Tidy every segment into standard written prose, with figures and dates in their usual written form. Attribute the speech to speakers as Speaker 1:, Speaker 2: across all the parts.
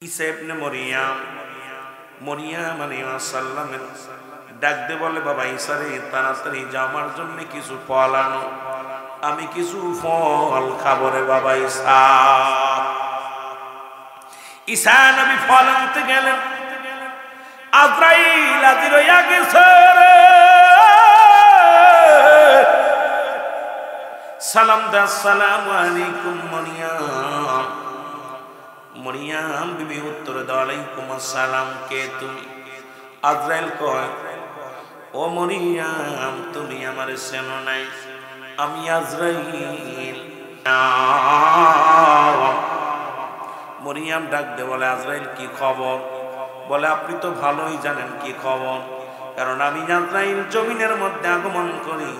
Speaker 1: ঈসা ইবনে মরিয়াম আলাইহিস সালামের ডাক দে বলে, বাবা ঈসা রে, তাড়াতাড়ি যা, আমার জন্য কিছু ফল আনো, আমি কিছু ফল খাবো রে বাবা ঈসা। ঈসা নবী ফল আনতে গেলেন, আজরাইল হাজির হইয়া গেছে। সালাম দে, আসসালামু আলাইকুম মরিয়াম। মরিয়াম বিবি উত্তর দাও, আলাইকুম আসসালাম। কে তুমি? আজরাইল কয়, ও মরিয়াম, তুমি আমার চেনো নাই, আমি আজরাইল। মরিয়াম ডাক দে বলে, আজরাইল কি খবর? বলে, আপনি তো ভালোই জানেন কি খবর, কারণ আমি আজরাইল জমিনের মধ্যে আগমন করি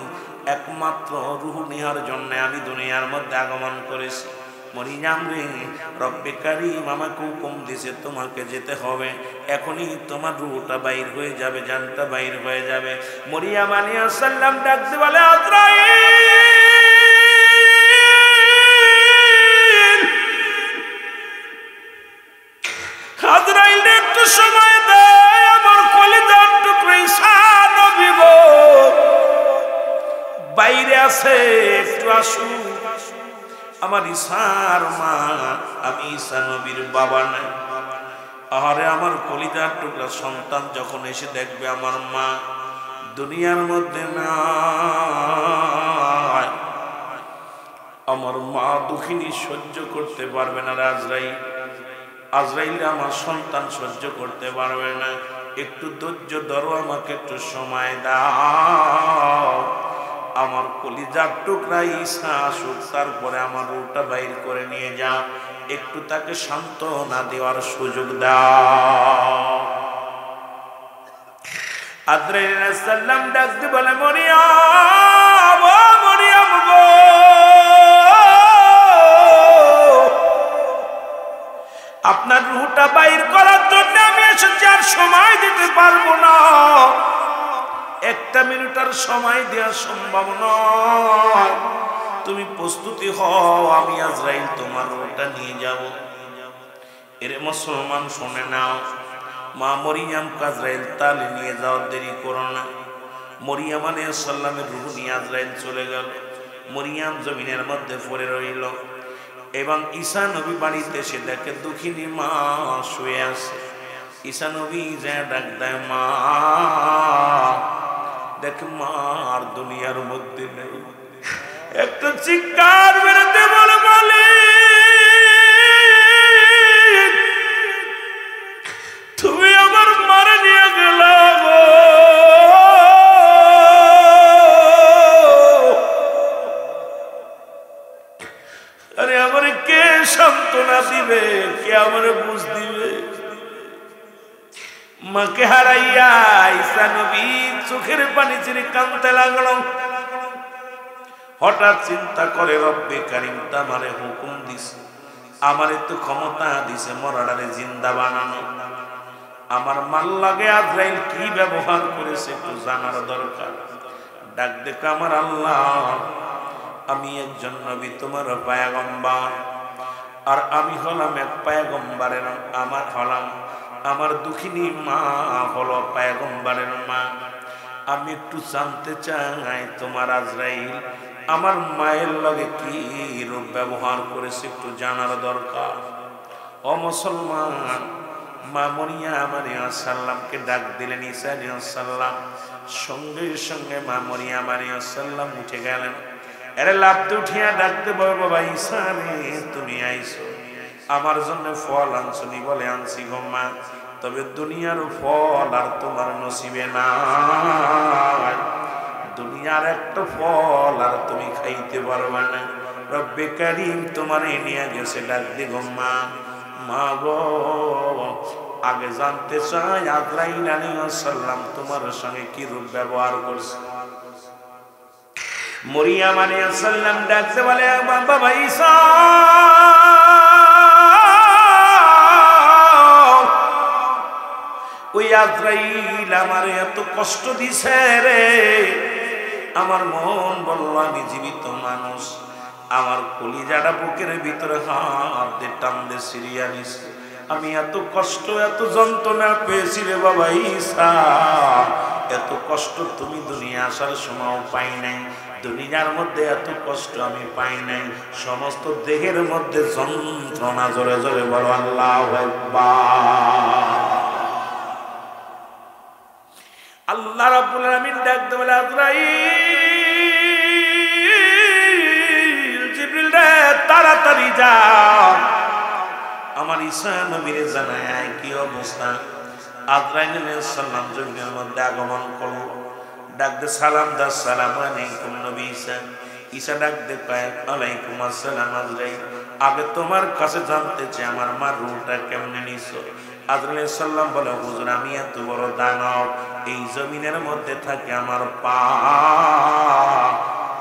Speaker 1: একমাত্র রূহ নেওয়ার জন্য। আমি দুনিয়ার মধ্যে আগমন করেছি। মরিয়াম রে, রব্বে কারীম আমাকে হুকুম দিয়েছে তোমাকে যেতে হবে, এখনই তোমার রূহটা বাইর হয়ে যাবে, জানটা বাইর হয়ে যাবে। মরিয়াম আলাইহিস সালাম ডাকতে বলে, আজরাইল, আজরাইল একটু সময় দেয়, আমার কলিজার টুকরো ঈসা নবী গো বাইরে আছে, একটু আসুন। আমার ঈসার মা, আমি ঈসা নবীর বাবা নাই। আরে আমার কলিজার টুকরা সন্তান যখন এসে দেখবে আমার মা দুনিয়ার মধ্যে নাই, আমার মা দুঃখিনী সহ্য করতে পারবে না। আজরাইল আমার সন্তান সহ্য করতে পারবে না, একটু ধৈর্য ধরো, আমাকে একটু সময় দাও। আমার কলিজার টুকরা ঈসা আসুক, তারপরে আমার রূহটা বাইর করে নিয়ে যাও, একটু তাকে সান্ত্বনা দেওয়ার সুযোগ দাও। আজরাইল আলাইহিস সালাম ডাকতে বলে, মরিয়াম, ও মরিয়াম গো, আপনার রূহটা বাইর করার জন্য আমি এসেছি, আর সময় দিতে পারবো না, একটা মিনিট আর সময় দেওয়া সম্ভব নয়। তুমি প্রস্তুতি হও, আমি আজরাইল তোমার রূহটা নিয়ে যাব। এরে মুসলমান শুনে নাও, মা মরিয়াম আজরাইল তালে নিয়ে যাও, দেরি করো না। মরিয়াম আলাইহিস সালামের রূহ নিয়ে আজরাইল চলে গেল। মরিয়াম জমিনের মধ্যে পড়ে রইল, এবং ঈসা নবী বাড়িতে এসে দেখে দুঃখিনী মা শুয়ে আছে। ঈসা নবী যা ডাক দেয়, মা, দেখ মা আর দুনিয়ার মধ্যে নেই। একটা চিৎকার বেরোতে বলে, তুমি আমার মারে নিয়ে গেল গো, আরে আমার কে সান্ত্বনা দিবে, কে আমার বুঝ দিবে? মাকে হারাইয়া ঈসা নবী চোখের পানি ছেড়ে কাঁদতে লাগলো। হঠাৎ চিন্তা করে, রব্বে কারীম তো আমারে হুকুম দিছে, আমারে তো ক্ষমতা দিছে মরাডারে জিন্দা বানানো, আমার মাল লাগে আজরাইল কি ব্যবহার করেছে একটু জানার দরকার। ডাক দেখো, আমার আল্লাহ, আমি একজন নবী, তোমার পয়গম্বর, আর আমি হলাম এক পয়গম্বরের আমার দুঃখিনী মা হলো পয়গম্বরের মা। আমি একটু জানতে চাই, তোমার আজরাইল আমার মায়ের লগে কি রূপ ব্যবহার করেছে, একটু জানার দরকার। ও মুসলমান, মা মরিয়াম আলাইহিস সালামকে ডাক দিলেন ঈসা আলাইহিস সালাম। সঙ্গে সঙ্গে মা মরিয়াম আলাইহিস সালাম উঠে গেলেন। এরে লাফতে উঠিয়া ডাকতে বলে, বাবা ঈসা রে, তুমি আইছো, আমার জন্য ফল আনছো নি? বলে, আনছি গো মা, তবে দুনিয়ার ফল আর তোমার নসিবে না, দুনিয়ার একটা ফল আর তুমি খাইতে পারবে না। রব্বে কারীম তোমারে নিয়ে গেছে, ডাক দি গো মা, মা গো, আগে জানতে চাই আজরাইল আলাইহিস সালাম তোমার সঙ্গে কি রূপ ব্যবহার করছে। মরিয়াম আলাইহিস সালাম ডাকতে বলে, বাবা ঈসা, ওই আজরাইল আমার এত কষ্ট দিছে রে, আমার মন বলল আমি জীবিত মানুষ, আমার কলিজাটা বুকের ভিতরে হাত দিয়ে টান দিয়ে সিরিয়া নিছে, আমি এত কষ্ট এত যন্ত্রণা পেয়েছি রে বাবা ঈসা, এত কষ্ট তুমি দুনিয়া আসার সময় পাই নাই, দুনিয়ার মধ্যে এত কষ্ট আমি পাই নাই, সমস্ত দেহের মধ্যে যন্ত্রণা। জোরে জোরে বলো আল্লাহু আকবার। আল্লাহ রাব্বুল আলামিন ডাকতে বলে আজরাইল, জিবরিল রে তাড়াতাড়ি যা, আমার ঈসা নবীরে জানায় কি অবস্থা। আজরাইল আলাইহিস সালাম জমিনের মধ্যে আগমন করলো, ডাকতে সালাম দা, সালাম আলাইকুম নবী ঈসা। ঈসা ডাকতে পায় আলাইকুম আসসালাম আজরাইল, আগে তোমার কাছে জানতে চাই আমার মার রূহটা কেমনে নিছো। আজরাইল আলাইহিস সালাম বলে হুজুর আমি এত বড় দানব, এই জমিনের মধ্যে থাকে আমার পা,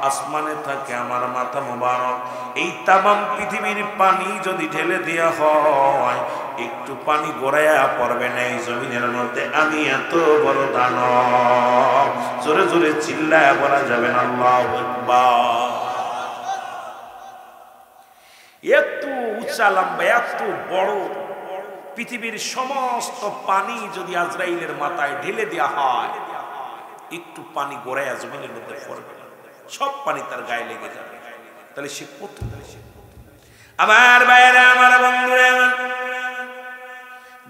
Speaker 1: আসমানে থাকে আমার মাথা মোবারক, এই তামাম পৃথিবীর পানি যদি ঢেলে দেওয়া হয় একটু পানি গড়াইয়া পড়বে না এই জমিনের মধ্যে, আমি এত বড় দানব। জোরে জোরে চিল্লায় বলা যাবে না আল্লাহু আকবার। এত উঁচা লম্বা এত বড় পৃথিবীর সমস্ত পানি যদি আজরাইলের মাথায় ঢেলে দেওয়া হয় একটু পানি গড়াইয়া জমিনের মধ্যে পড়বে না, সব পানি তার গায়ে লেগে যাবে, তাহলে সে কত। আমার বাইরে আমার বন্ধুরা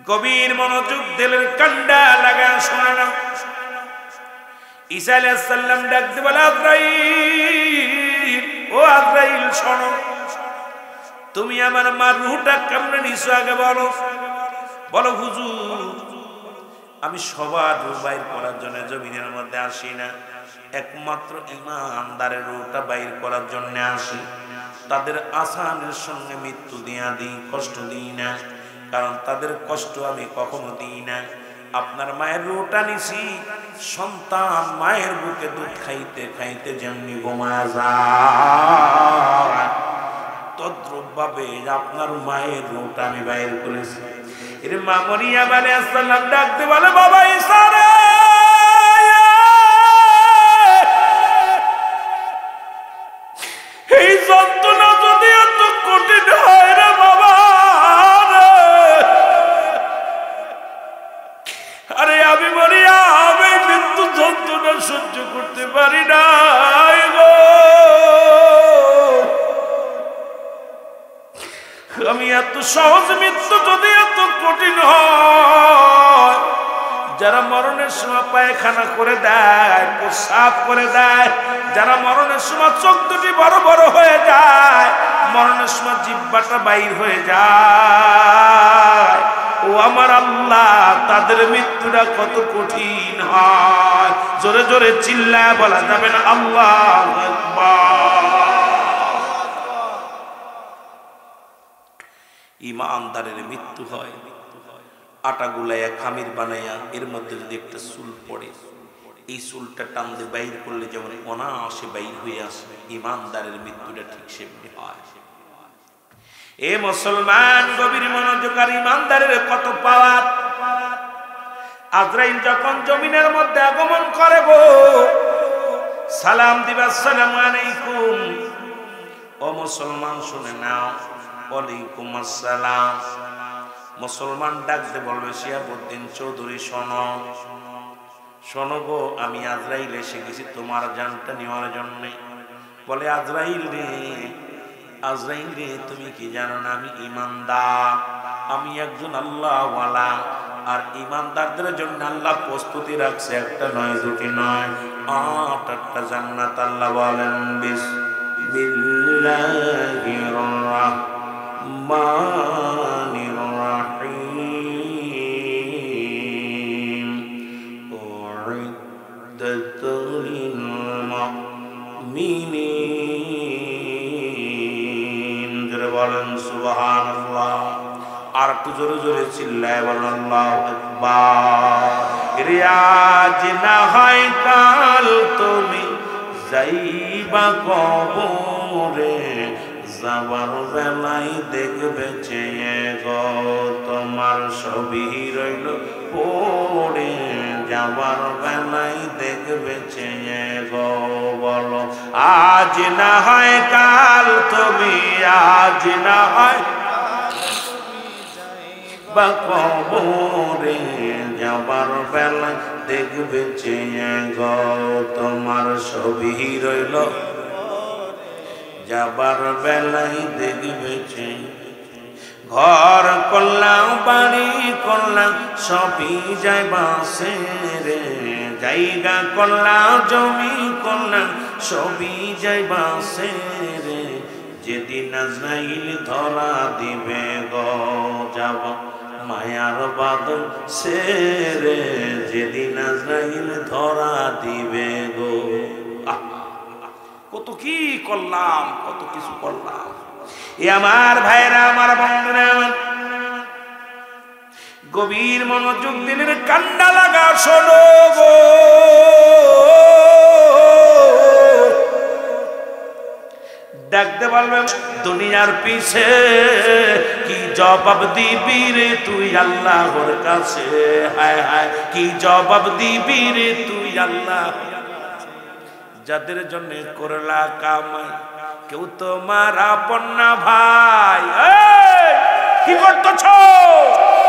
Speaker 1: গভীর মনোযোগ দিলের কান্ডা লাগা শোনা না। ঈসা আলাইহিস সালাম ডাকতে বলে আজরাইল, ও আজরাইল শোনো, তুমি আমার মার রূহটা কেমনে নিছো আগে বলো। বলো হুজুর আমি সবার রূহ বাইর করার জন্য জমিনের মধ্যে আসি না, একমাত্র ইমানদারের রূহটা বাইর করার জন্য আসি, তাদের আসানের সঙ্গে মৃত্যু দিয়া দিই, কষ্ট দিই না, কারণ তাদের কষ্ট আমি কখনো দিই না। আপনার মায়ের রূহটা নিছি, সন্তান মায়ের বুকে দুধ খাইতে খাইতে যেমনি ঘুমায় যায় তদ্রূপ ভাবে আপনার মায়ের রূহটা আমি বাইর করেছি। এর মা মরিয়ম আলাইহিস সালাম ডাকতে বলে বাবা ঈসা রে, এই যন্ত্রণা যদি এত কঠিন হয় রে বাবা রে, আরে আমি মরিয়ম এই মৃত্যু যন্ত্রণা সহ্য করতে পারি না গো, আমি এত সহজ মৃত্যু যদি এত কঠিন হয়, যারা মরণের সময় পায়খানা করে দেয়, প্রস্রাব করে দেয়, যারা মরণের সময় চোখ দুটি বড় বড় হয়ে যায়, মরণের সময় জিহ্বাটা বাইর হয়ে যায়, ও আমার আল্লাহ তাদের মৃত্যুটা কত কঠিন হয়। জোরে জোরে চিল্লায় বলা যাবে না আল্লাহু আকবার। ইমানদারের মৃত্যু হয় আটা গুলাইয়া খামির বানাইয়া এর মধ্যে যদি একটা চুল পড়ে, এই চুলটা টান দিয়ে বাইর করলে যেমন অনায়াসে বাইর হয়ে আসে, ইমানদারের মৃত্যুটা ঠিক সেমনি হয়। এ মুসলমান গভীর মনোযোগ, আর ইমানদারের কত পাওয়ার। আজরাইল যখন জমিনের মধ্যে আগমন করে গো, সালাম দিবা আসসালামু আলাইকুম, ও মুসলমান শুনে নাও, ওয়ালাইকুম আসসালাম। মুসলমান ডাকতে বলবে শিহাবুদ্দিন চৌধুরী শোনো, শোনো গো আমি আজরাইল এসে গেছি তোমার জানটা নেওয়ার জন্যে। বলে আজরাইল রে, আজরাইল রে তুমি কি জানো না আমি ইমানদার, আমি একজন আল্লাহওয়ালা, আর ইমানদারদের জন্য আল্লাহ প্রস্তুতি রাখছে একটা নয় দুটি নয় 8টা জান্নাত। আল্লাহ বলেন বিসমিল্লাহির রাহমানির রাহিম, উইদ্দাত লিল মুমিনিন। জোরে বলেন সুবহানাল্লাহ। আর একটু জোরে জোরে চিল্লায় বলেন আল্লাহু আকবার। রিয়াজ না হয় কাল তুমি যাইবা কবরে, যাবার বেলাই দেখবে চেয়ে গো তোমার ছবি রইল পড়ে, যাবার বেলাই দেখবে চেয়ে গো। বলো আজ না হয় কাল তুমি, আজ না হয় বা কবরে যাবার বেলা দেখবে চেয়ে গো তোমার ছবি রইল যাবার বেলায় দেখবে চেয়ে ঘর করলাম বাড়ি করলাম সবই যায় বাসে রে জায়গা করলাম জমি করলাম সবই যায় বাসে রে যেদিন আজরাইল ধরা দিবে গো যাব মায়ার বাদল সে রে যেদিন আজরাইল ধরা দিবে গো কত কি করলাম কত কিছু করলাম এ আমার ভাইরা আমার বন্ধুরা গভীর মনোযোগ দিলের কান্না লাগা শোনো গো ডাকতে বলবে দুনিয়ার পিছে কি জবাব দিবি রে তুই আল্লাহর কাছে হায় হায় কি জবাব দিবি রে তুই আল্লাহ যাদের জন্য করলা কামাই কেউ তোমার আপন না ভাই কি করতেছ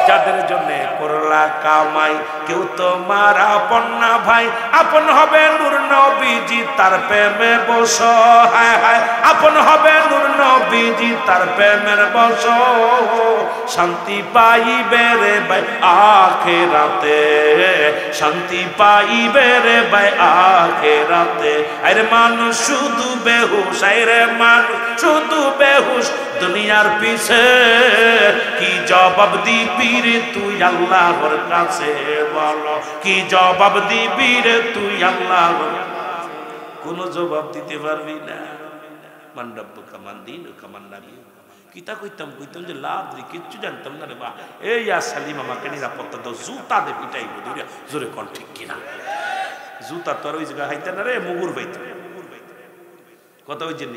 Speaker 1: যাদের জন্য করলা কামাই কেউ তোমার আপন না ভাই আপন হবে নূর নবীজি তার প্রেমে বস হায় হায় আপন হবে নূর নবীজি তার প্রেমের বস শান্তি পাইবে রে ভাই আখিরাতে শান্তি পাইবে রে ভাই আখিরাতে আরে মানুষ শুধু বেহুশ আরে মানুষ শুধু বেহুশ দুনিয়ার পিছে কি জবাব দিবি রে তুই আল্লাহর কাছে বলো কি জবাব দিবি রে তুই আল্লাহর কোন জবাব দিতে পারবি না মান রব্বুকা মান দীনুকা মান নাবিয়্যুকা কিতা কইতাম যে লাদ্রি কিচ্ছু জানতাম না রে বা এই ইয়া সালিম আমাকে নিরাপত্তা দাও জুতা দে পিটাইব দূরে জোরে কোন ঠিক কিনা জুতা তোর ওই জায়গা হাইতে না রে মুগুর বাইতে কত ওই জন্য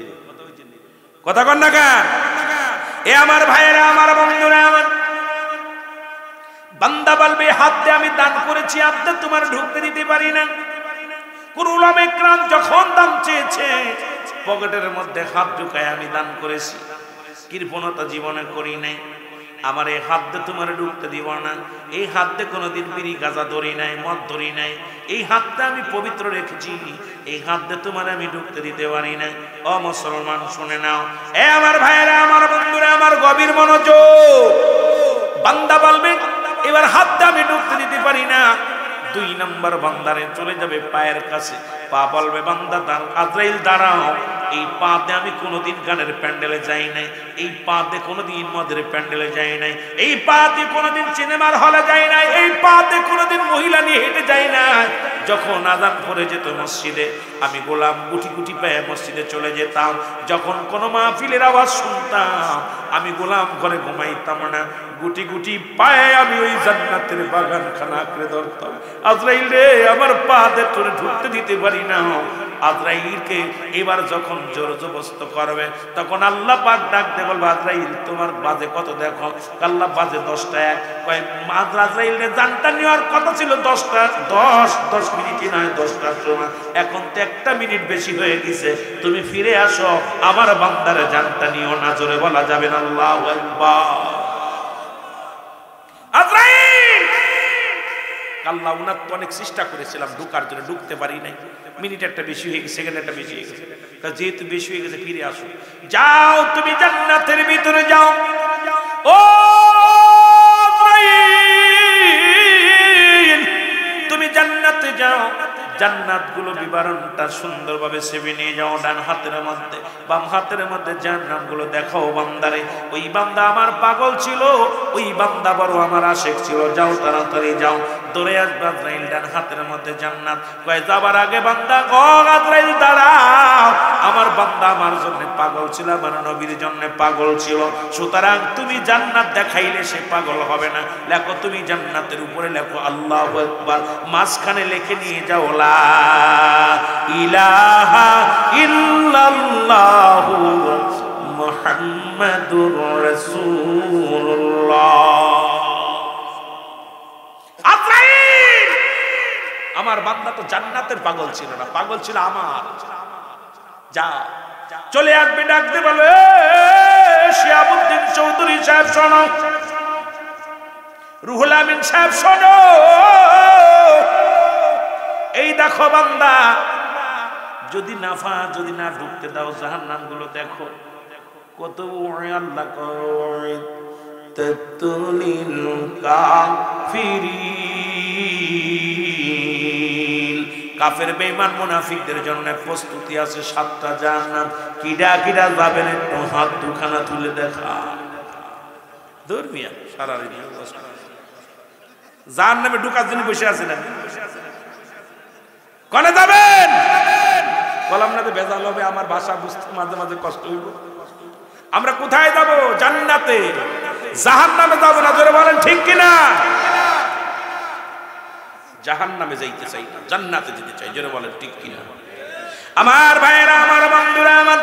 Speaker 1: কথা কন না কেন এ আমার ভাইয়েরা আমার বন্ধুরা আমার বান্দা বলবে হাত দিয়ে আমি দান করেছি আপনি তোমার ঢুকতে দিতে পারি না কোন উলামা ইকরাম যখন দান চেয়েছে পকেটের মধ্যে হাত ঢুকায় আমি দান করেছি কৃপণতা জীবনে করি নাই আমার এই হাত দিয়ে তোমার ঢুকতে দিব না এই হাত দিয়ে কোনোদিন বিড়ি গাঁজা ধরি নাই মদ ধরি নাই এই হাতটা আমি পবিত্র রেখেছি এই হাত দিয়ে তোমার আমি ঢুকতে দিতে পারি না ও মুসলমান শুনে নাও এ আমার ভাইয়েরা আমার বন্ধুরা আমার গভীর মনোযোগ বান্দা বলবে এবার হাত দিয়ে আমি ঢুকতে দিতে পারি না দুই নাম্বার বান্দারে চলে যাবে পায়ের কাছে পা বলবে বান্দা আজরাইল দাঁড়াও এই পা দিয়ে আমি কোনোদিন গানের প্যান্ডেলে যাই নাই এই পা দিয়ে কোনোদিন মদের প্যান্ডেলে যাই নাই এই পা দিয়ে কোনোদিন সিনেমার হলে যাই নাই এই পা দিয়ে কোনোদিন মহিলা নিয়ে হেঁটে যাই নাই যখন আযান পড়ে যেত মসজিদে আমি গোলাম গুটি গুটি পায়ে মসজিদে চলে যেতাম যখন কোনো মাহফিলের আওয়াজ শুনতাম আমি গোলাম ঘরে ঘুমাইতাম না গুটি গুটি পায়ে আমি ওই জান্নাতের বাগানখানা আঁকড়ে ধরতাম আজরাইল রে আমার পা দিয়ে তোরে ঢুকতে দিতে পারি না আজরাইলকে এবার যখন জোর জবরদস্ত করবে তখন আল্লাহ পাক ডাক দে বলবে আজরাইল তোমার বাজে কত দেখো আল্লাহ বাজে 10টা এক কয় আজরাইলের জানটা নেওয়ার কথা ছিল 10টা 10 মিনিটই নয় 10টার সময় এখন তো 1টা মিনিট বেশি হয়ে গেছে তুমি ফিরে আসো আমার বান্দারে জানটা নিও না জোরে বলা যাবে না আল্লাহু আকবার আজরাইল আল্লাহ উনার তো অনেক চেষ্টা করেছিলাম ঢুকার জন্য ঢুকতে পারি নাই মিনিট একটা বেশি হয়ে গেছে সেকেন্ড একটা বেশি হয়ে গেছে যেহেতু বেশি হয়ে গেছে ফিরে আসো যাও তুমি জান্নাতের ভিতরে যাও ও আজরাইল তুমি জান্নাতে যাও জান্নাতগুলো বিবরণটা সুন্দরভাবে সেবে নিয়ে যাও ডান হাতের মধ্যে বাম হাতের মধ্যে জান্নাতগুলো দেখাও বান্দারে ওই বান্দা আমার পাগল ছিল ওই বান্দা বড় আমার আশিক ছিল যাও তাড়াতাড়ি যাও দৌড়ে আসবে আজরাইল ডান হাতের মধ্যে জান্নাত কয় যাবার আগে বান্দা গো আজরাইল দাঁড়াও আমার বান্দা আমার জন্য পাগল ছিল আমার নবীর জন্য পাগল ছিল সুতরাং তুমি জান্নাত দেখাইলে সে পাগল হবে না লেখো তুমি জান্নাতের উপরে লেখো আল্লাহু আকবার মাঝখানে লিখে নিয়ে যাও লা ইলাহা ইল্লাল্লাহু মুহাম্মাদুর রাসূলুল্লাহ আজরাইল আমার বান্দা তো জান্নাতের পাগল ছিল না পাগল ছিল আমার যা চলে আসবে ডাকতে বলে শিহাবুদ্দিন চৌধুরী সাহেব শোনো রুহুল আমিন সাহেব শোনো, এই দেখো বান্দা, যদি না ঢুকতে দাও জাহান্নাম গুলো দেখো কত আল্লাহ কয় তাতুলিল কাফিরিন, কাফের বেঈমান মুনাফিকদের জন্য প্রস্তুতি আছে 7টা জাহান্নাম। কিডা কিডা যাবেন একটু হাত দুখানা তুলে দেখা। দূরমিয়া সারা জাহান্নামে ঢুকার জন্য বসে আছেন, কোনে যাবেন? বললাম না যে বেজাল হবে, আমার ভাষা বুঝতে মাঝে মাঝে কষ্ট হইব। আমরা কোথায় যাব? জান্নাতে, জাহান্নামে যাব না। জোরে বলেন ঠিক কিনা? জাহান্নামে যাইতে চাই না, জান্নাতে যেতে চাই। জোরে বলেন ঠিক কিনা? আমার ভাইয়েরা, আমার বন্ধুরা, আমার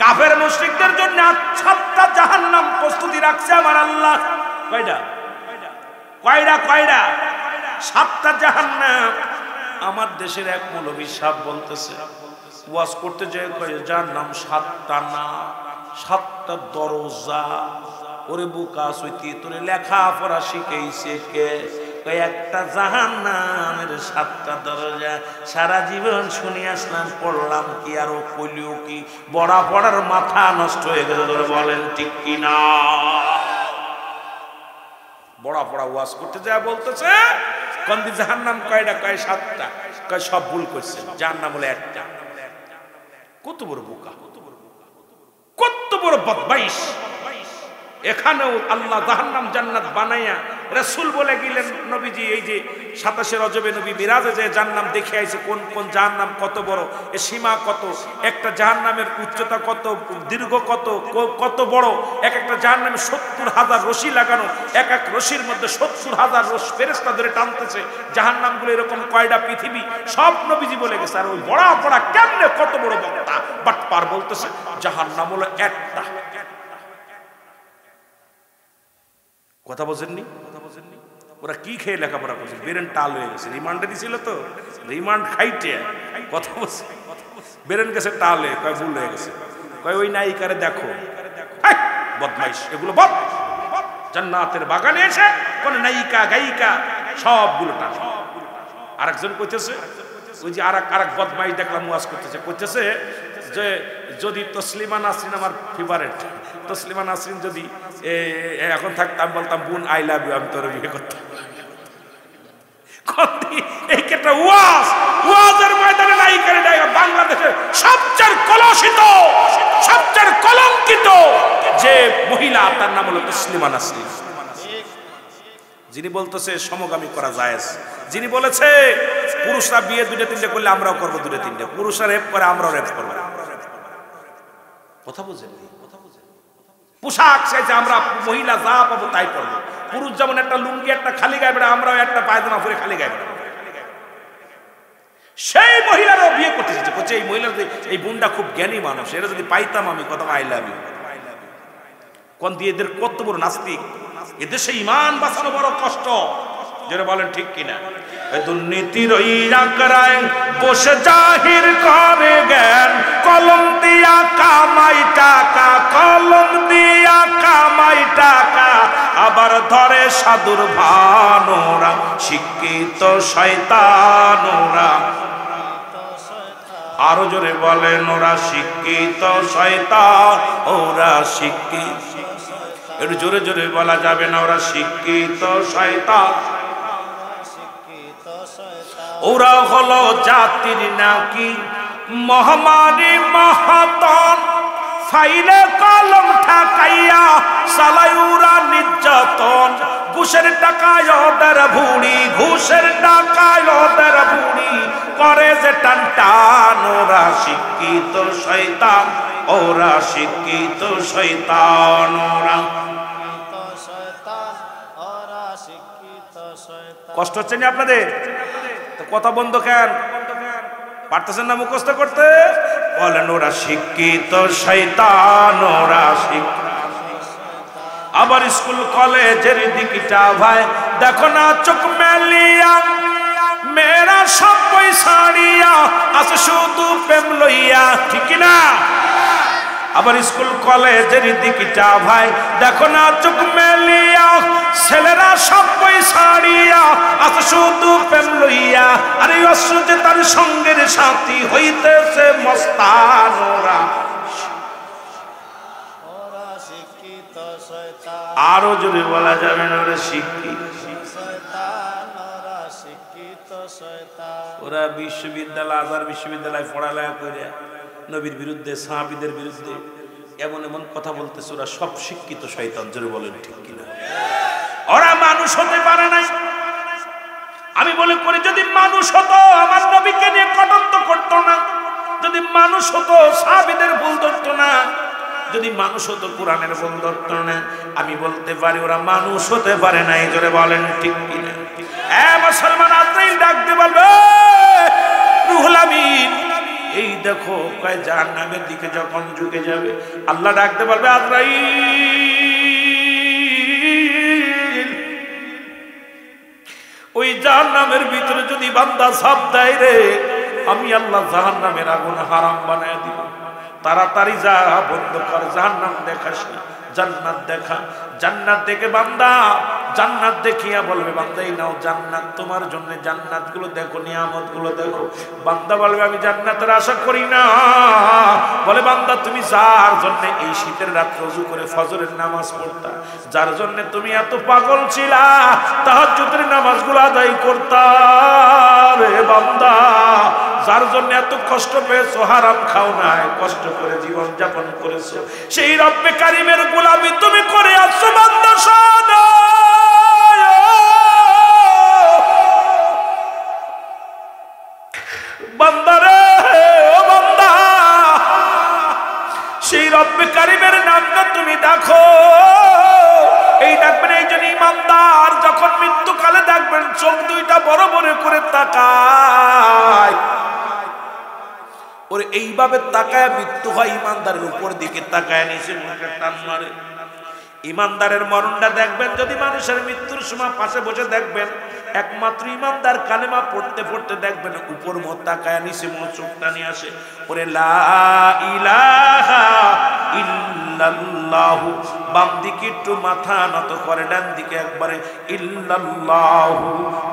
Speaker 1: কাফের মুশরিকদের জন্য 7টা জাহান্নাম প্রস্তুতি রাখছে আমার আল্লাহ। কয়টা? 7টা জাহান্নাম। আমার দেশের এক মৌলভী সাহেব বলতেছে, ওয়াজ করতে যায়, যার নাম 7টা না, 7টা দরজা। ওরে বোকা সইতি, তোরে লেখাপড়া শিখাইছে কে? একটা জাহান্নামের 7টা দরজা। সারা জীবন শুনে আসলাম, পড়লাম কি আর কইলিও কি? বড়া পড়ার মাথা নষ্ট হয়ে গেছে। তোরে বলেন ঠিক কিনা? বড়া পড়া ওয়াজ করতে যায় বলতেছে কন্দি জাহান্নাম কয়টা? কয় 7টা। কয় সব ভুল করছে, জাহান্নাম হলো একটা। কত বড় বোকা, কত বড় বদমাইশ! এখানেও আল্লাহ জাহান্নাম জান্নাত বানাইয়া রাসূল বলে গেলেন, নবীজি এই যে 27 রজবে নবী মিরাজে যে জাহান্নাম দেখে আইছে, কোন কোন জাহান্নাম কত বড়, এ সীমা কত, একটা জাহান্নামের উচ্চতা কত, দীর্ঘ কত, কত বড়। এক একটা জাহান্নামে 70,000 রশি লাগানো, এক এক রশির মধ্যে 70,000 ফেরেশতা ধরে টানতেছে। জাহান্নামগুলো এরকম কয়টা পৃথিবী, সব নবীজি বলে গেছে। আর ওই বড় বড় কেমনে কত বড় বক্তা বাট পার বলতেছে জাহান্নাম হলো একটা। কথা বোঝেননি? ওরা কি খেয়ে লেখাপড়া করছে? বেরেন টাল হয়ে গেছে, রিমান্ডে দিছিল তো, রিমান্ড খাইতে কথা বলছে, বেরেন গেছে টাল হয়ে, কয় ভুল হয়ে গেছে। কয় ওই নায়িকারে দেখো, বদমাইশ এগুলো। বদ জান্নাতের বাগানে এসে কোন নায়িকা গায়িকা সবগুলো টাল। আরেকজন কইতেছে, ওই যে আরেক বদমাইশ দেখলাম ওয়াজ করতেছে, কইতেছে যে যদি তসলিমা নাসরিন, আমার ফেভারিট তসলিমা নাসরিন, যদি এখন থাকতাম বলতাম বোন আই লাভ ইউ, আমি তোর বিয়ে করতাম। এই একটা ওয়াজের ময়দানে নায়িকারে বাংলাদেশের সবচেয়ে কলুষিত, সবচেয়ে কলঙ্কিত যে মহিলা, তার নাম হলো তসলিমা নাসরিন। যিনি বলতেছে সমগামী করা জায়েজ, যিনি বলেছে পুরুষরা বিয়ে 2-3টে করলে আমরাও করবো 2-3টে, পুরুষরা রেপ করে আমরাও রেপ করবো। কথা বুঝেন? পোশাক চাইছে আমরা মহিলা যা পাবো তাই পরবো। পুরুষ যেমন একটা লুঙ্গি একটা খালি গায়ে বেড়া, আমরাও একটা পায়জামা পরে খালি গায়ে বেড়া। সেই মহিলারাও বিয়ে করতে চাইছে, বলছে এই মহিলার এই বোনটা খুব জ্ঞানী মানুষ, এরা যদি পাইতাম আমি কথা আই লাভ ইউ। কোন দিয়ে এদের কত বড় নাস্তিক! এদেশে ঈমান বাঁচানো বড় কষ্ট। যারা বলেন ঠিক কিনা? দুর্নীতির ওই আঁকড়ায় বসে জাহির করে জ্ঞান, কলম দিয়া কামাই টাকা, কলম দিয়া কামাই টাকা, আবার ধরে সাধুর ভানোরা, শিক্ষিত শয়তানোরা। আরো জোরে বলেন, ওরা শিক্ষিত শয়তান, ওরা শিক্ষিত। একটু জোরে জোরে বলা যাবে না? ওরা শিক্ষিত শয়তান। ওরা হলো জাতির নাকি মহামারী মহাতন, ফাইলে কলম ঠাকাইয়া চালাই ওরা নির্যাতন। ঘুষের টাকায় ওদের ভুড়ি, ঘুষের টাকায় ওদের ভুড়ি, করে যে টান টান। ওরা শিক্ষিত শয়তান, ওরা শিক্ষিত শয়তান। ওরা কষ্ট হচ্ছে না আপনাদের? কথা বন্ধ কেন? পারতেছেন না মুখস্থ করতে? বলেন ওরা শিক্ষিত শয়তান, ওরা শিক্ষিত। আবার স্কুল কলেজের দিকটা ভাই দেখো না চোখ মেলিয়া, মেয়েরা সব পয়সাড়িয়া আছে শুধু প্রেম লইয়া, ঠিক না? আবার স্কুল কলেজের দিকটা ভাই দেখো না চোখ মেলিয়া, ছেলেরা সব বই ছাড়িয়া আজ শুধু প্রেম লইয়া, আরে অসুজে তার সঙ্গের সাথী হইতেছে মস্তানোরা। আরো জোরে বলা যাবে না, ওরা শিক্ষিত ওরা বিশ্ববিদ্যালয়, আজহার বিশ্ববিদ্যালয় পড়ালেখা করে নবীর বিরুদ্ধে, সাহাবীদের বিরুদ্ধে এমন এমন কথা বলতেছে। ওরা সব শিক্ষিত শয়তান, জোরে বলেন ঠিক কিনা? ওরা মানুষ হতে পারে নাই। আমি বলে করি, যদি মানুষ হতো আমার নবীকে নিয়ে কটূক্তি করতো না, যদি মানুষ হতো সাহাবীদের ভুল ধরতো না, যদি মানুষ হতো কোরআনের ভুল ধরতো না। আমি বলতে পারি ওরা মানুষ হতে পারে না, এই জোরে বলেন ঠিক কিনা? মুসলমান আজরাইল ডাকতে বলবে, রুহুল আমিন এই দেখো, কয় জাহান্নামের দিকে যখন ঝুঁকে যাবে, আল্লাহ ডাকতে বলবে, আজরাইল ওই জাহান্নামের ভিতরে যদি বান্দা ঝাঁপ দেয় রে, আমি আল্লাহ জাহান্নামের আগুন হারাম বানায় দিব। তাড়াতাড়ি যা, বন্ধ কর, জাহান্নাম দেখাস না, জান্নাত দেখা। জান্নাত দেখে বান্দা, জান্নাত দেখিয়া বলবে, বান্দা এই নাও জান্নাত তোমার জন্য, জান্নাত গুলো দেখো, নিয়ামত গুলো দেখো। বান্দা বলবে, আমি জান্নাতের আশা করি না। বলে, বান্দা তুমি যার জন্য এই শীতের রাত ওযু করে ফজরের নামাজ পড়তা, যার জন্য তুমি এত পাগল ছিলা তাহাজ্জুদের নামাজগুলো আদায় করতা রে বান্দা, যার জন্য এত কষ্ট পেয়েছো, হারাম খাও নাই, কষ্ট করে জীবন যাপন করেছো, সেই রব্বে কারিমের গোলামি তুমি করে আসছো। বান্দা শোনো, বান্দারে, ও বান্দা, সেই রব্বে কারিমের নামটা তুমি দেখো। এই ডাকবেন, এই জন্য ইমানদার যখন মৃত্যুকালে ডাকবেন, চোখ দুইটা বড় বড় করে তাকায়। ওরে এইভাবে তাকায় মৃত্যু হয়, ইমানদারের উপর দিকে তাকায়, নিচে মুখে টান মারে। ইমানদারের মরণটা দেখবেন, যদি মানুষের মৃত্যুর সময় পাশে বসে দেখবেন, একমাত্র ইমানদার কালেমা পড়তে পড়তে দেখবেন উপর মুখ তাকায়, নিচে মুখ চোখটা নিয়ে আসে, ওরে লা ইলাহা ইল্লাল্লাহু, বাম দিকে একটু মাথা নত করে, ডান দিকে একবারে ইল্লাল্লাহু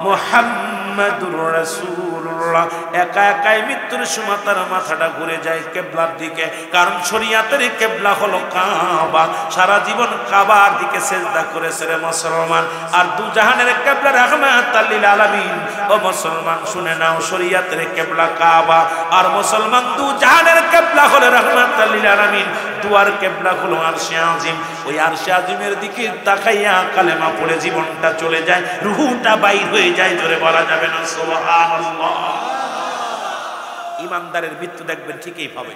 Speaker 1: মুহাম্মাদুর রাসূলুল্লাহ। একা একাই মৃত্যুর সময় তার মাথাটা ঘুরে যায় কিবলার দিকে, কারণ শরীয়তের কিবলা হলো কাবা। সারা জীবন কাবার দিকে সিজদা করেছে রে মুসলমান, আর দু জাহানের কিবলা রাহমাতাল লিল আলামিন। ও মুসলমান শুনে নাও, শরীয়তের কিবলা কাবা, আর মুসলমান দু জাহানের কিবলা হলো রাহমাতাল লিল আলামিন। দুয়ার কিবলা হলো আরশে আজিম। ওই আরশে আজিমের দিকে তাকাইয়া কালেমা পড়ে জীবনটা চলে যায়, রূহটা বাইর হয়ে যায়, জোরে বলা যাবে না সুবহানাল্লাহ। ইমানদারের মৃত্যু দেখবেন ঠিকই পাবে,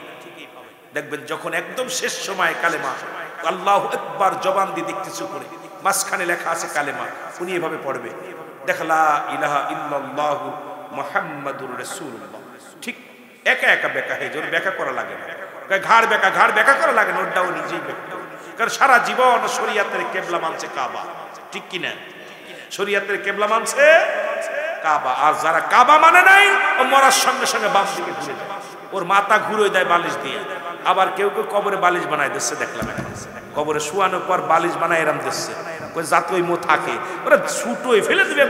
Speaker 1: দেখবেন যখন একদম শেষ সময় কালেমা আল্লাহু আকবার জবান দিয়ে দেখতেছে করে, মাঝখানে লেখা আছে কালেমা, উনি এভাবে পড়বে, দেখা লা ইলাহা ইল্লাল্লাহু মুহাম্মাদুর রাসূলুল্লাহ। ঠিক একা একা বেকা হয়ে যায়, বেকা করা লাগে না, ঘাড় বেকা করা লাগে না, ওটাও নিজেই বেকা। কারণ সারা জীবন শরীয়তের কিবলা মানছে কাবা, ঠিক কিনা? শরীয়তের কিবলা মানছে কাবা, আর যারা কাবা মানে নাই, ও মরার সঙ্গে সঙ্গে বাম দিকে ঘুরে যায়, ওর মাথা ঘুরে দেয় বালিশ দিয়ে। আবার কেউ কেউ কবরে বালিশ বানায় দিচ্ছে, দেখলাম কবরে শুয়ানোর পর বালিশ বানায় এরম দিচ্ছে, যাতে ওই মো থাকে, ওরা ছুটোই ফেলে দিবে,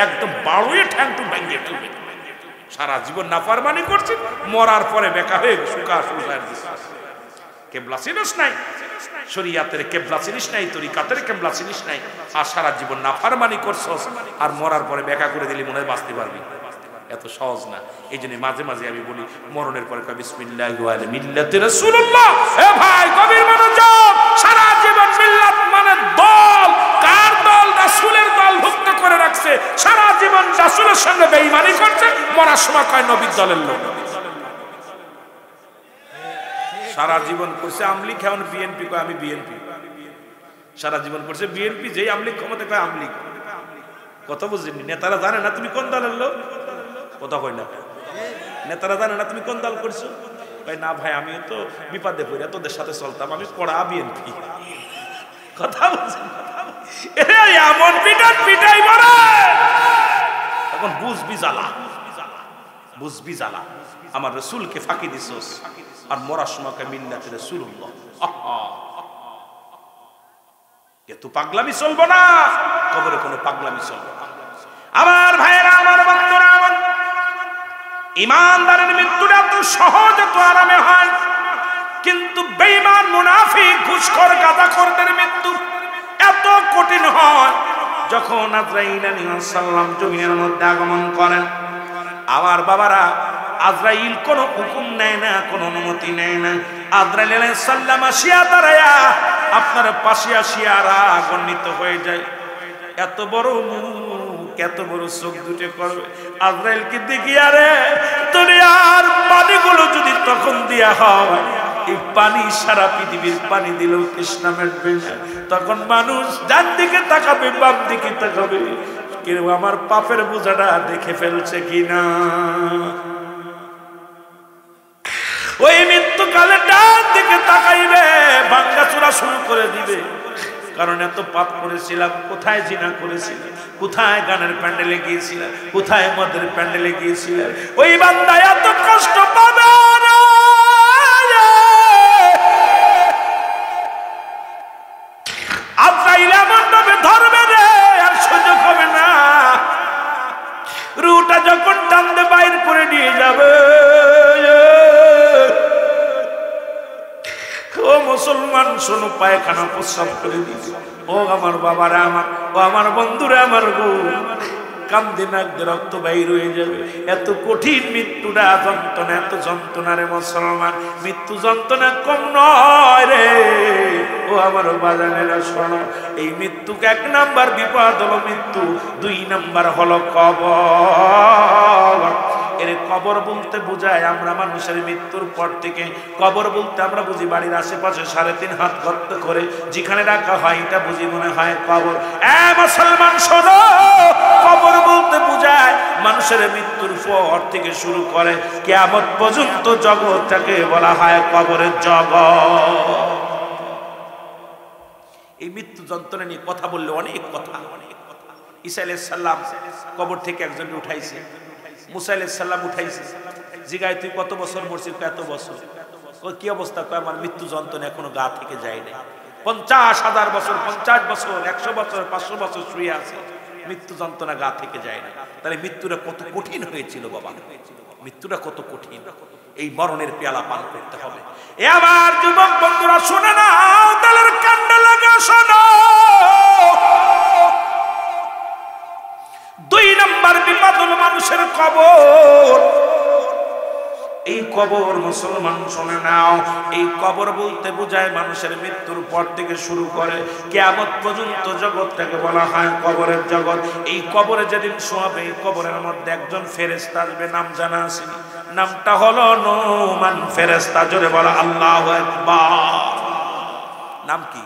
Speaker 1: একদম বাড়ুয়ে ঠ্যাংটু ভেঙে ফেলবে। সারা জীবন নাফরমানি করছে, মরার পরে বেকা হয়ে শুকা শুকায় দিচ্ছে। কিবলা চিনিস নাই, শরীয়তের কিবলা চিনিস নাই, তরিকাতের কিবলা চিনিস নাই, আর সারা জীবন নাফরমানি করছস, আর মরার পরে বেকা করে দিলি মনে হয় বাঁচতে পারবি। এত সহজ না। এই জন্য মাঝে মাঝে আমি বলি, মরণের পরে কয় বিসমিল্লাহি ওয়া আলা মিল্লাতি রাসূলুল্লাহ। এ ভাই গভীর মনোযোগ, সারা জীবন মিল্লাত মানে দল, কার দল? রাসূলের দল ভুক্ত করে রাখছে, সারা জীবন রাসূলের সঙ্গে বেঈমানি করছে, মরার সময় কয় নবীর দলের লোক। সারা জীবন করছে আমলিগ, এখন বিএনপি কয় আমি বিএনপি। সারা জীবন করছে বিএনপি, যেই আমলিগ ক্ষমতা কয় আমলিগ। কথা বুঝিনি, নেতারা জানে না তুমি কোন দলের লোক, কথা কই না, নেতারা জানে না তুমি কোন দল করছো, কয় না ভাই আমি তো বিপদে পড়ে তোদের সাথে চলতাম, আমি কড়া বিএনপি। কথা বুঝি, এমন পিটাই মারে, এখন বুঝবি জ্বালা, বুঝবি জ্বালা। আমার রাসূলকে ফাঁকি দিছস, আর মরার সময় মিল্লাতে রাসূলুল্লাহ। এত পাগলামি চলবো না, কবরে কোনো পাগলামি চলবো না। আমার ভাইয়েরা, আমার বন্ধুরা, আমার ইমানদারের মৃত্যুটা এত সহজ, এত আরামে হয়, কিন্তু বেঈমান, মুনাফিক, ঘুষখোর, গাঁজাখোরদের মৃত্যু এত কঠিন হয়। যখন আজরাইল আলাইহিস সালাম জমিনের মধ্যে আগমন করেন, আমার বাবারা, আজরাইল কোনো হুকুম নেয় না, কোনো অনুমতি নেয় না। আজরাইল আলাইহিস সালাম আসিয়া দাঁড়ায়া আপনার পাশে আসিয়া রাগান্বিত হয়ে যায়। এত বড় মুখ, এত বড় চোখ দুটো করবে, আজরাইলকে দেখিয়া রে দুনিয়ার পানিগুলো যদি তখন দেয়া হয়, এই পানি সারা পৃথিবীর পানি দিলেও তৃষ্ণা মেটবে না। তখন মানুষ ডান দিকে তাকাবে, বাম দিকে তাকাবে, কেউ আমার পাপের বোঝাটা দেখে ফেলছে কিনা। ওই মৃত্যুকালে ডান দিকে তাকাইবে, ভাঙ্গাচোরা শুরু করে দিবে। কারণ এত পাপ করেছিলাম, কোথায় জিনা করেছিলাম, কোথায় গানের প্যান্ডেলে গিয়েছিলাম, কোথায় মদের প্যান্ডেলে গিয়েছিলাম। ওই বান্দা এত কষ্ট পাবে না, আজরাইল এমন ভাবে ধরবে রে, আর সুযোগ হবে না। রুটা যখন টানতে বাইর করে নিয়ে যাবে, ও মুসলমান শোনো, পায়খানা প্রস্রাব করে দিবে। ও আমার বাবারা, আমার, ও আমার বন্ধুরা, আমার গো, কান্দে নাকতে রক্ত বাইর হয়ে যাবে। এত কঠিন মৃত্যুটা, যন্ত্রণা, এত যন্ত্রণা রে মুসলমান, মৃত্যু যন্ত্রণা কম নয় রে। ও আমার বাজানেরা শোনো, এই মৃত্যুকে 1 নাম্বার বিপদ হলো মৃত্যু, 2 নাম্বার হলো কবর। এর কবর বলতে বোঝায়, আমরা মানুষের মৃত্যুর পর থেকে কবর বলতে আমরা বুঝি বাড়ির আশেপাশে 3.5 হাত গর্ত করে যেখানে রাখা হয়, এটা বুঝি মনে হয় কবর। মুসলমান শোনো, কবর বলতে বোঝায় মানুষের মৃত্যুর পর থেকে শুরু করে কিয়ামত পর্যন্ত জগৎটাকে বলা হয় কবরের জগৎ। এই মৃত্যু যন্ত্রণা নিয়ে কথা বললে অনেক কথা। ঈসা আলাইহিস সালাম কবর থেকে একজনকে উঠাইছে, মুসা আলাইহিস সালাম উঠাইছে, জিগায় তুই কত বছর মরছিস? এত বছর। কি অবস্থা? আমার মৃত্যু যন্ত্রণা এখনো গা থেকে যায় না। 50,000 বছর, 50 বছর, 100 বছর, 500 বছর শুয়ে আছে, মৃত্যু যন্ত্রণা গা থেকে যায় না। তাহলে মৃত্যুটা কত কঠিন হয়েছিল বাবা, মৃত্যুটা কত কঠিন। এই মরণের পেয়ালা পান করতে হবে। এ আমার যুবক বন্ধুরা শোনে না, তালের কান্ডা লাগা শোনো। 2 নাম্বার বিপদ হলো মানুষের কবর। এই কবর মুসলমান শুনে নাও, এই কবর বলতে বোঝায় মানুষের মৃত্যুর পর থেকে শুরু করে কিয়ামত পর্যন্ত জগৎটাকে বলা হয় কবরের জগৎ। এই কবরে যেদিন শোয়াবে, এই কবরের মধ্যে একজন ফেরেশতা আসবে, নাম জানা আছে, নামটা হলো নোমান ফেরেশতা। জোরে বলা আল্লাহু আকবার। নাম কি?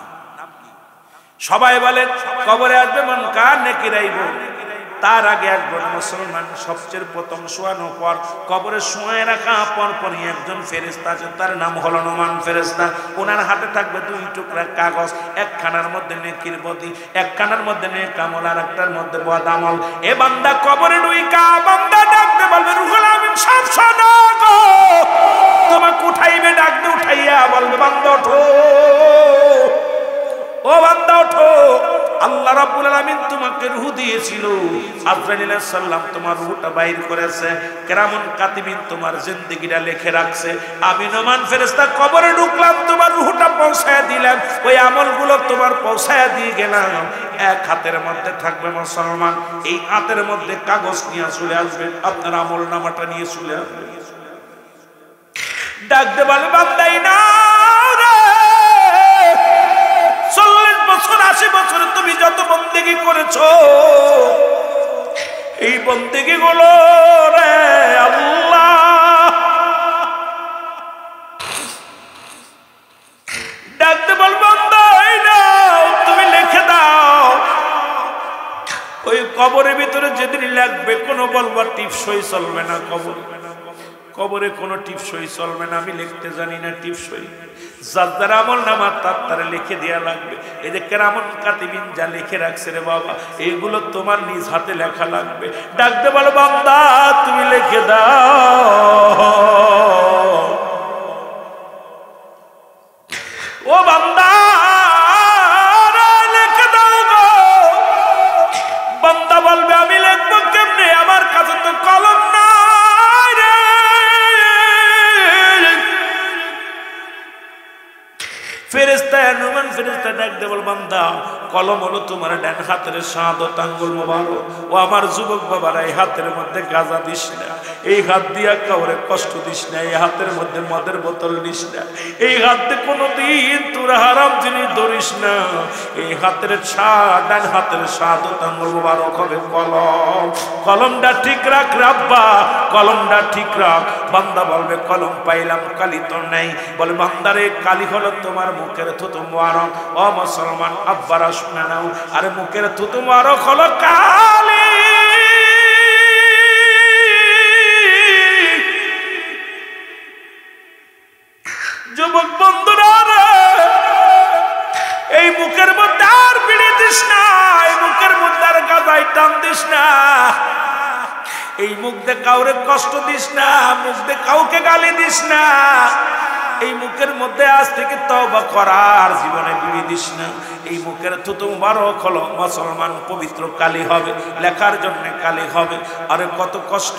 Speaker 1: সবাই বলেন কবরে আসবে মন কার নেকিরাইব। তার আগে একজন মুসলমান সবচেয়ে প্রথম শোয়ানোর পর কবরে শোয়ায় রাখা পরপরই একজন ফেরেশতা আছে, তার নাম হলো নোমান ফেরেশতা। ওনার হাতে থাকবে 2 টুকরা কাগজ, একখানার মধ্যে নেকির বদি, একখানার মধ্যে নেক আমল, আর একটার মধ্যে বদ আমল। এ বান্দা কবরে ঢুইকা বান্দা ডাকতে বলবে, রুহুল আমিন সব শোনো গো, তোমাকে উঠাইবে, ডাকতে উঠাইয়া বলবে বান্দা ওঠো, ও বান্দা ওঠো, আল্লাহ রাব্বুল আলামিন তোমাকে রূহ দিয়েছিল, আজরাইল আলাইহিস সালাম তোমার রূহটা বাইর করেছে, কিরামুন কাতিবিন তোমার জিন্দেগিটা লিখে রাখছে। আমি নোমান ফেরেশতা কবরে ঢুকলাম, তোমার রূহটা পৌঁছায় দিলাম, ওই আমলগুলো তোমার পৌঁছায় দিয়ে গেলাম। এক হাতের মধ্যে থাকবে মুসলমান, এই হাতের মধ্যে কাগজ নিয়ে চলে আসবে, আপনার আমল নামাটা নিয়ে চলে আসবে। ডাকতে বলে বান্দাই না, 40 বছর 80 বছর তুমি যত বন্দেগী করেছো, এই বন্দেগী গুলো রে আল্লাহ ডাকতে বলবো তুমি লিখে দাও। ওই কবরের ভিতরে যেদিন লাগবে কোনো বলবার টিপসই চলবে না, কবরে কোনো টিপসই চলবে না। আমি লিখতে জানি না টিপসই, যার আমল নামা তার লিখে দেওয়া লাগবে। এদের কেরামুন কাতিবিন যা লিখে রাখছে রে বাবা, এইগুলো তোমার নিজ হাতে লেখা লাগবে। ডাকতে বলো বান্দা তুমি লিখে দাও, ও বান্দা লিখে ডাক দে বল বান্দা কলম হলো তোমার ডান হাতের শাহাদাত আঙ্গুল মোবারক। ও আমার যুবক বাবারা, এই হাতের মধ্যে গাঁজা দিস না, এই হাত দিয়া কাউরে কষ্ট দিস না, এই হাতের মধ্যে মদের বোতল দিস না, এই হাতে কোনোদিন তোর হারাম জিনিস ধরিস না। এই হাতের ডান হাতের শাহাদাত আঙ্গুল মোবারক হবে কলম। কলমটা ঠিক রাখ রাব্বা, কলমটা ঠিক রাখ। বান্দা বলবে কলম পাইলাম, কালি তো নাই। বলে বান্দারে কালি হলো তোমার মুখের থুতু মোবারক। ও মুসলমান আব্বারা শুনে নাও, আরে মুখের থুতু মোবারক হলো কালি। যুবক বন্ধুরা রে, এই মুখের মধ্যে আর বিড়ি দিস না, এই মুখের মধ্যে আর গাঁজায় টান দিস না, এই মুখ দিয়ে কাউরে কষ্ট দিস না, মুখ দিয়ে কাউকে গালি দিস না। এই মুখের মধ্যে আজ থেকে তওবা করার জীবনে বিড়ি দিস না। এই মুখের থুতু মুবারক হলো মুসলমান পবিত্র কালি হবে, লেখার জন্য কালি হবে। আরে কত কষ্ট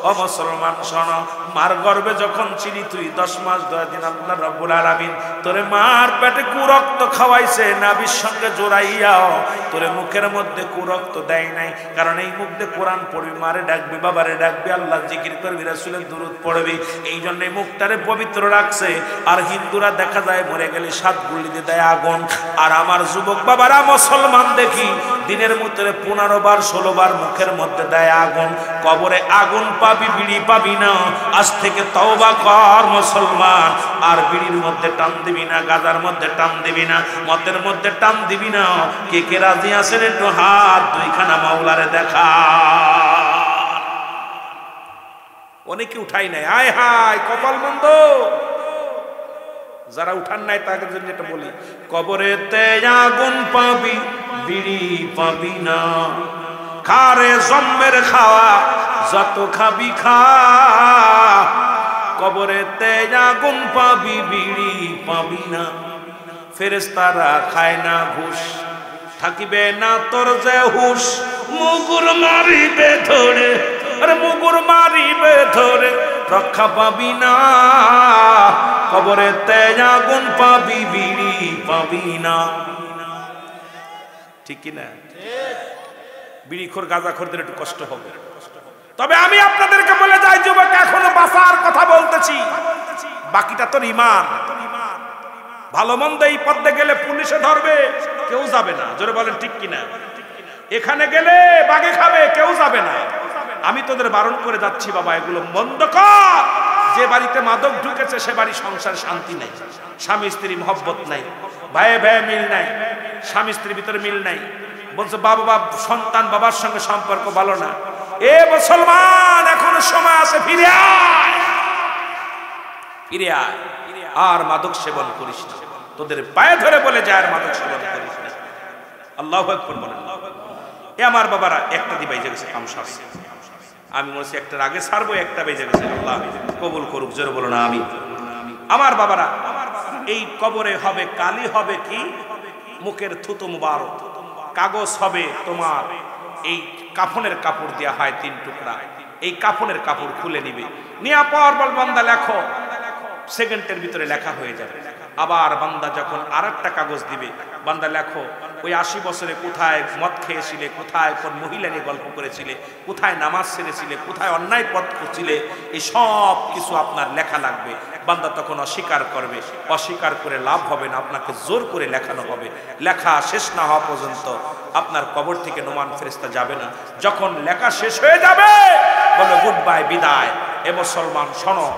Speaker 1: ও মুসলমান শোনো, মার গর্ভে যখন ছিলি তুই 10 মাস 10 দিন আল্লাহ রাব্বুল আলামিন তোরে মার পেটে কুরক্ত খাওয়াইছে, নাভির সঙ্গে জোড়াইয়াও তোরে মুখের মধ্যে কুরক্ত দেয় নাই। কারণ এই মুখ দিয়ে কোরআন পড়বি, মারে ডাকবি, বাবারে ডাকবি, আল্লাহ জিকির করবি, রাসূলের দুরূদ পড়বি। এই জন্য এই মুখটারে পবিত্র রাখছে। আর হিন্দুরা দেখা যায় মরে গেলে 7 গুলি দিয়ে দেয় আগুন। আর আমার যুবক বাবারা মুসলমান দেখি দিনের মধ্যে 15 বার 16 বার মুখের মধ্যে দেয় আগুন। কবরে আগুন পাবি, বিড়ি পাবি না। আজ থেকে তওবা কর মুসলমান, আর বিড়ির মধ্যে টান দিবি না, গাজার মধ্যে টান দিবি না, মদের মধ্যে টান দিবি না। কে কে রাজি আছেন একটু হাত দুইখানা মাওলারে দেখা। অনেকে উঠাই নাই, আয় হায় কপাল মন্দ। যারা উঠান নাই তাদের জন্য এটা বলি, কবরেতে আগুন পাবি, বিড়ি পাবি না। খারে জম্মের খাওয়া যত খাবি খা, কবরেতে আগুন পাবি, বিড়ি পাবি না। ফেরেশতারা খায় না ঘুষ, থাকিবে না তোর যে হুশ। মুগুর মারিবে ধরে, আরে মুগুর মারিবে ধরে, রক্ষা পাবি না। কবরেতে আগুন পাবি, বিড়ি পাবি না। ঠিক কিনা? বিড়িখোর গাঁজাখোরদের একটু কষ্ট হবে। তবে আমি আপনাদেরকে বলে যাই যুবক, এখনো বাঁচার কথা বলতেছি, বাকিটা তোর ঈমান। ভালো মন্দ এই পথে গেলে পুলিশে ধরবে, কেউ যাবে না। জোরে বলেন ঠিক কিনা? এখানে গেলে বাগে খাবে, কেউ যাবে না। আমি তোদের বারণ করে যাচ্ছি বাবা, এগুলো বন্ধ কর। যে বাড়িতে মাদক ঢুকেছে সে বাড়ি সংসার শান্তি নাই, স্বামী স্ত্রী মহব্বত নাই, ভাইয়ে ভাইয়ে মিল নাই, স্বামী স্ত্রীর ভিতরে মিল নাই। বলছে বাবা সন্তান বাবার সঙ্গে সম্পর্ক ভালো না। এ মুসলমান, এখনো সময় আছে, ফিরে আয়, ফিরে আয়, আর মাদক সেবন করিস না। তোদের পায়ে ধরে বলে যায় আর মাদক সেবন করিস না। আল্লাহু আকবার বলেন। এ আমার বাবারা, একটা দি বাইজে গেছে, কাম সারছে। আমি মনে হচ্ছে একটার আগে ছাড়বো, একটা বেজে গেছে। আল্লাহ কবুল করুক, জোরে বলো না আমি। আমার বাবারা, এই কবরে হবে কালি, হবে কি মুখের থুতু মুবারক। কাগজ হবে তোমার, এই কাফনের কাপড় দেওয়া হয় 3 টুকরা। এই কাফনের কাপড় খুলে নিবে, নিয়া পর বল বান্দা লেখো। সেকেন্ডের ভিতরে লেখা হয়ে যাবে। আবার বান্দা যখন আরেকটা কাগজ দিবে, বান্দা লেখো ওই 80 বছরে কোথায় মদ খেয়েছিলে, কোথায় কোন মহিলা নিয়ে গল্প করেছিলে, কোথায় নামাজ ছেড়েছিলে, কোথায় অন্যায় পথ করছিলে, এই সব কিছু আপনার লেখা লাগবে। বান্দা তখন অস্বীকার করবে, অস্বীকার করে লাভ হবে না, আপনাকে জোর করে লেখানো হবে। লেখা শেষ না হওয়া পর্যন্ত আপনার কবর থেকে নোমান ফেরেশতা যাবে না। যখন লেখা শেষ হয়ে যাবে বলে গুড বাই, বিদায়। এ মুসলমান শোনো,